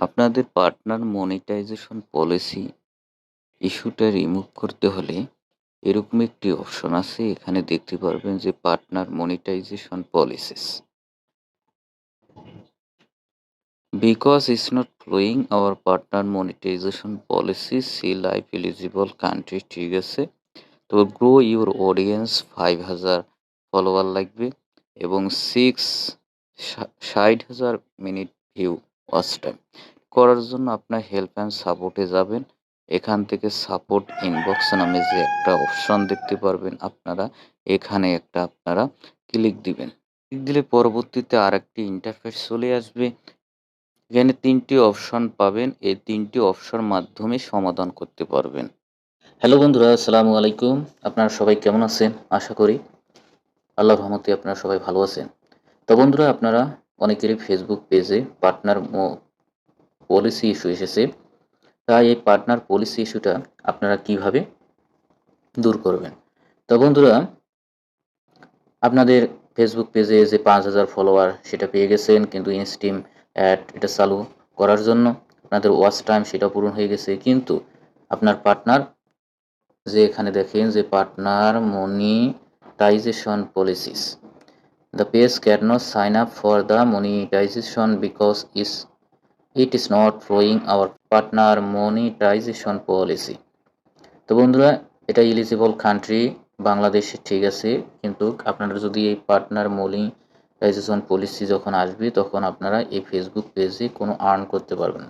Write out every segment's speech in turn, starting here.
আপনাদের partner monetization policy ইস্যুটা remove করতে হলে এরকম একটি অপশন আছে। এখানে দেখতে পারবেন যে partner monetization policies. Because it's not following our partner monetization policy see life eligible country, ঠিক আছে। তো গ্রো ইউর অডিয়েন্স 5000 ফলোয়ার লাগবে এবং 60,000 মিনিট ভিউ ওয়াচ টাইম করার জন্য আপনার হেল্প অ্যান্ড সাপোর্টে যাবেন। এখান থেকে সাপোর্ট ইনবক্স নামে যে একটা অপশন দেখতে পারবেন আপনারা, এখানে একটা আপনারা ক্লিক দিবেন। ক্লিক দিলে পরবর্তীতে আরেকটি ইন্টারফেস চলে আসবে। এখানে ৩টি অপশন পাবেন, এই ৩টি অপশন মাধ্যমে সমাধান করতে পারবেন। হ্যালো বন্ধুরা, আসসালামু আলাইকুম। আপনারা সবাই কেমন আছেন? আশা করি আল্লাহর রহমতে আপনারা সবাই ভালো আছেন। তো বন্ধুরা, আপনারা অনেকেরই ফেসবুক পেজে পার্টনার পলিসি ইস্যু এসেছে। তাই এই পার্টনার পলিসি ইস্যুটা আপনারা কিভাবে দূর করবেন? তো বন্ধুরা, আপনাদের ফেসবুক পেজে যে 5000 ফলোয়ার সেটা পেয়ে গেছেন, কিন্তু ইনস্টিম অ্যাড এটা চালু করার জন্য আপনাদের ওয়াচ টাইম সেটা পূরণ হয়ে গেছে, কিন্তু আপনার পার্টনার যে এখানে দেখেন যে partner monetization policies, the page can not sign up for the monetization because it is not following our partner monetization policy. তো বন্ধুরা, এটা এলিজিবল কান্ট্রি বাংলাদেশে, ঠিক আছে, কিন্তু আপনারা যদি এই পার্টনার মনিটাইজেশন পলিসি যখন আসবে তখন আপনারা এই ফেসবুক পেজে কোনো আর্ন করতে পারবেন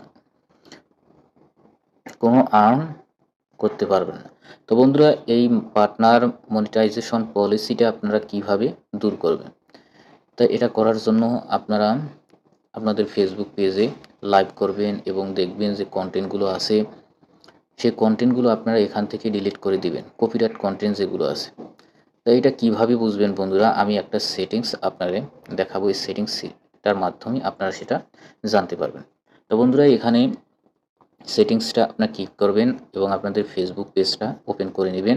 না, তো বন্ধুরা, এই পার্টনার মনিটাইজেশন পলিসিটা আপনারা কিভাবে দূর করবেন? তো এটা করার জন্য আপনারা আপনাদের ফেসবুক পেজে লাইভ করবেন এবং দেখবেন যে কন্টেন্টগুলো আছে সেই কন্টেন্টগুলো আপনারা এখান থেকে ডিলিট করে দিবেন, কপিরাইট কন্টেন্ট যেগুলো আছে। তো এটা কিভাবে বুঝবেন বন্ধুরা, আমি একটা সেটিংস আপনাদের দেখাবো। এই সেটিংসটার মাধ্যমে আপনারা সেটা জানতে পারবেন। তো বন্ধুরা, এখানে সেটিংসটা আপনারা ক্লিক করবেন এবং আপনাদের ফেসবুক পেজটা ওপেন করে নেবেন।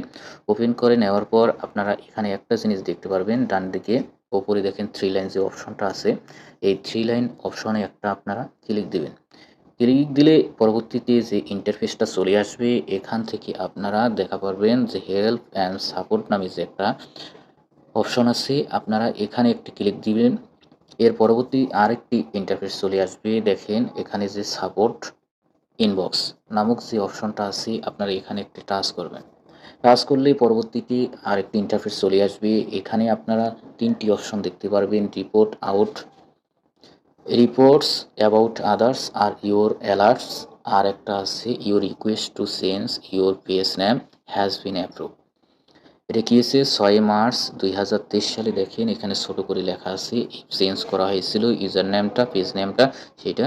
ওপেন করে নেওয়ার পর আপনারা এখানে একটা জিনিস দেখতে পারবেন, ডান দিকে ওপরে দেখেন 3 লাইন যে অপশনটা আছে, এই 3 লাইন অপশনে একটা আপনারা ক্লিক দিবেন। ক্লিক দিলে পরবর্তীতে যে ইন্টারফেসটা চলে আসবে, এখান থেকে আপনারা দেখা পারবেন যে হেল্প অ্যান্ড সাপোর্ট নামে যে একটা অপশন আছে, আপনারা এখানে একটি ক্লিক দিবেন। এর পরবর্তী আরেকটি ইন্টারফেস চলে আসবে, দেখেন এখানে যে সাপোর্ট ইনবক্স নামক যে অপশনটা আছে, আপনারা এখানে একটি টাচ করবেন। টাচ করলে পরবর্তীতে আরেকটি ইন্টারফেস চলে আসবে। এখানে আপনারা 3টি অপশন দেখতে পারবেন, রিপোর্টস অ্যাবাউট আদার্স আর ইউর অ্যালার্টস, আর একটা আছে your request to change your page name has been approve. এটা কি হয়েছে 6 মার্চ 2023 সালে, দেখেন এখানে ছোট করে লেখা আছে চেঞ্জ করা হয়েছিল ইউজার নেমটা, পেজ নেমটা, সেটা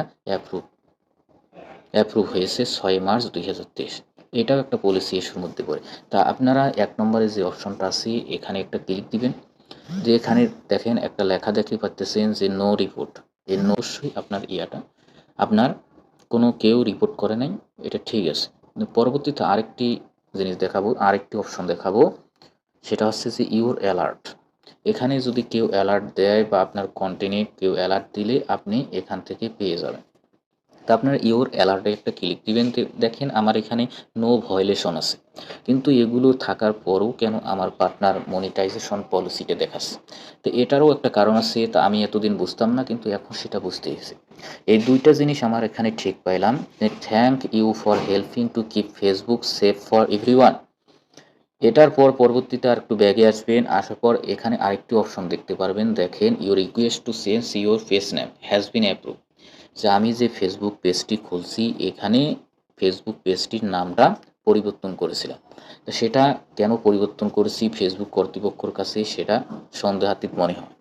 অ্যাপ্রুভ হয়েছে 6 মার্চ 2023। এটাও একটা পলিসি ইস্যুর মধ্যে পড়ে। তা আপনারা 1 নম্বরে যে অপশনটা আছে এখানে একটা ক্লিক দিবেন। যে এখানে দেখেন একটা লেখা দেখতে পাচ্ছেন যে নো রিপোর্ট, এই নো অবশ্যই আপনার আপনার কোনো কেউ রিপোর্ট করে নাই, এটা ঠিক আছে। কিন্তু পরবর্তীতে আরেকটি জিনিস দেখাবো, আরেকটি অপশন দেখাবো, সেটা হচ্ছে যে ইউর অ্যালার্ট। এখানে যদি কেউ অ্যালার্ট দেয় বা আপনার কন্টেন্টে কেউ অ্যালার্ট দিলে আপনি এখান থেকে পেয়ে যাবেন। তা আপনার ইউর অ্যালার্টে একটা ক্লিক দিবেন। দেখেন আমার এখানে নো ভায়োলেশন আছে, কিন্তু এগুলো থাকার পরও কেন আমার পার্টনার মনিটাইজেশন পলিসিটা দেখাচ্ছে? তো এটারও একটা কারণ আছে, তা আমি এতদিন বুঝতাম না, কিন্তু এখন সেটা বুঝতে গেছি। এই দুইটা জিনিস আমার এখানে ঠিক পাইলাম। Thank you for helping to keep Facebook safe for everyone. এটার পর পরবর্তীতে আর একটু ব্যাগে আসবেন, আসার পর এখানে আরেকটি অপশন দেখতে পারবেন, দেখেন your request to change your page name has been approve. যে আমি যে ফেসবুক পেজটি খুলছি, এখানে ফেসবুক পেজটির নামটা পরিবর্তন করেছিলাম। তো সেটা কেন পরিবর্তন করেছি ফেসবুক কর্তৃপক্ষের কাছে সেটা সন্দেহাতীত মনে হয়,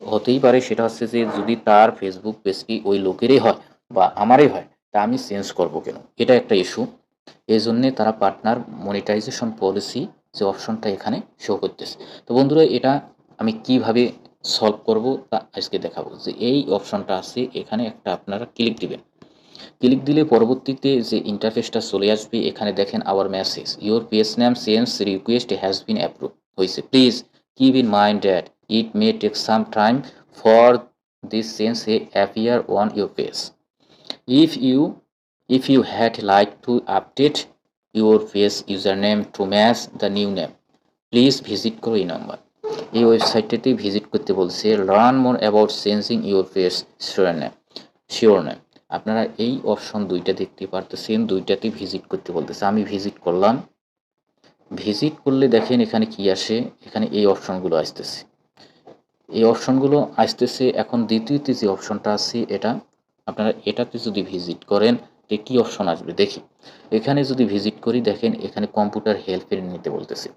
হতেই পারে সেটা হচ্ছে যে যদি তার ফেসবুক পেজটি ওই লোকেরই হয় বা আমারই হয়, তা আমি চেঞ্জ করব কেন, এটা একটা ইস্যু। এই জন্যে তারা পার্টনার মনিটাইজেশন পলিসি যে অপশনটা এখানে শো করতেছে। তো বন্ধুরা, এটা আমি কিভাবে সলভ করব তা আজকে দেখাবো। যে এই অপশনটা আছে এখানে একটা আপনারা ক্লিক দিবেন। ক্লিক দিলে পরবর্তীতে যে ইন্টারফেসটা চলে আসবে, এখানে দেখেন our message your page name change request has been approve হয়েছে, please keep in mind that it may take some time for this change appear on your page. If you had like to update your face username to match the new name, please visit করো এই number. এই ওয়েবসাইটটাতে visit করতে বলছে learn more about changing your face sure name. আপনারা এই option দুইটা দেখতে পারতেছেন, দুইটাতে ভিজিট করতে বলতেছে। আমি ভিজিট করলাম। ভিজিট করলে দেখেন এখানে কি আসে, এখানে এই অপশনগুলো আসতেছে, এই অপশনগুলো আসতেছে। এখন দ্বিতীয়তে যে অপশনটা আছে এটা আপনারা এটাতে যদি ভিজিট করেন তো কী অপশন আসবে দেখি। এখানে যদি ভিজিট করি দেখেন এখানে কম্পিউটার হেল্পের নিতে বলতেছে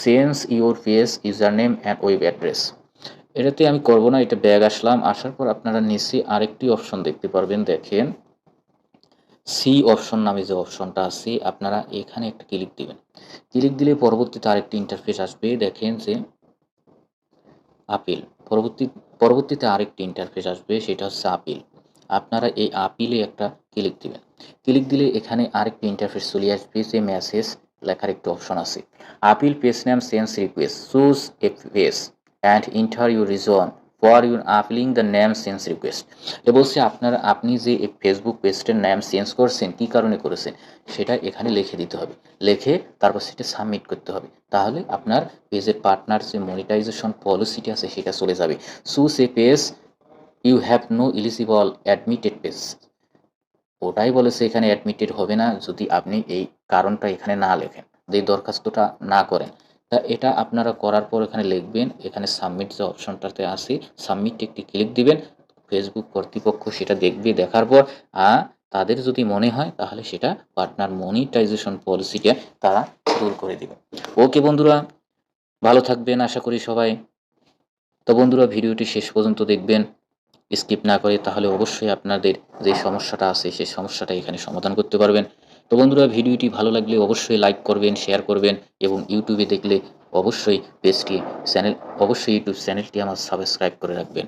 change your face user name and web address. এটাতে আমি করব না, এটা ব্যাগ আসলাম। আসার পর আপনারা নিচে আরেকটি অপশন দেখতে পারবেন, দেখেন সি অপশন নামে যে অপশনটা আছে আপনারা এখানে একটা ক্লিক দিবেন। ক্লিক দিলে পরবর্তীতে আরেকটি ইন্টারফেস আসবে, দেখেন যে আপিল। পরবর্তীতে আরেকটি ইন্টারফেস আসবে, সেটা হচ্ছে আপিল। আপনারা এই আপিলে একটা ক্লিক দিবেন। ক্লিক দিলে এখানে আরেকটি ইন্টারফেস চলে আসবে, যে মেসেজ লেখার একটি অপশন আছে। Appeal page name change request, choose a page and enter your reason for your appealing the name change request. এ বলছে আপনি যে এই ফেসবুক পেজটার নাম চেঞ্জ করছেন, কী কারণে করেছেন সেটা এখানে লিখে দিতে হবে। লিখে তারপর সেটা সাবমিট করতে হবে। তাহলে আপনার পেজের পার্টনার যে মনিটাইজেশন পলিসিটি আছে সেটা চলে যাবে। Choose a page you have no eligible admitted page. ওটাই বলেছে এখানে অ্যাডমিটেড হবে না যদি আপনি এই কারণটা এখানে না লেখেন, যে দরখাস্তটা না করেন। তা এটা আপনারা করার পর এখানে লিখবেন, এখানে সাবমিট যে অপশনটাতে আছে সাবমিট একটি ক্লিক দিবেন। ফেসবুক কর্তৃপক্ষ সেটা দেখবে, দেখার পর তাদের যদি মনে হয় তাহলে সেটা পার্টনার মনিটাইজেশন পলিসিটা তারা দূর করে দেবে। ওকে বন্ধুরা, ভালো থাকবেন আশা করি সবাই। তো বন্ধুরা ভিডিওটি শেষ পর্যন্ত দেখবেন স্কিপ না করে, তাহলে অবশ্যই আপনাদের যে সমস্যাটা আছে সেই সমস্যাটা এখানে সমাধান করতে পারবেন। তো বন্ধুরা ভিডিওটি ভালো লাগলে অবশ্যই লাইক করবেন, শেয়ার করবেন এবং ইউটিউবে দেখলে অবশ্যই ইউটিউব চ্যানেলটি আমার সাবস্ক্রাইব করে রাখবেন।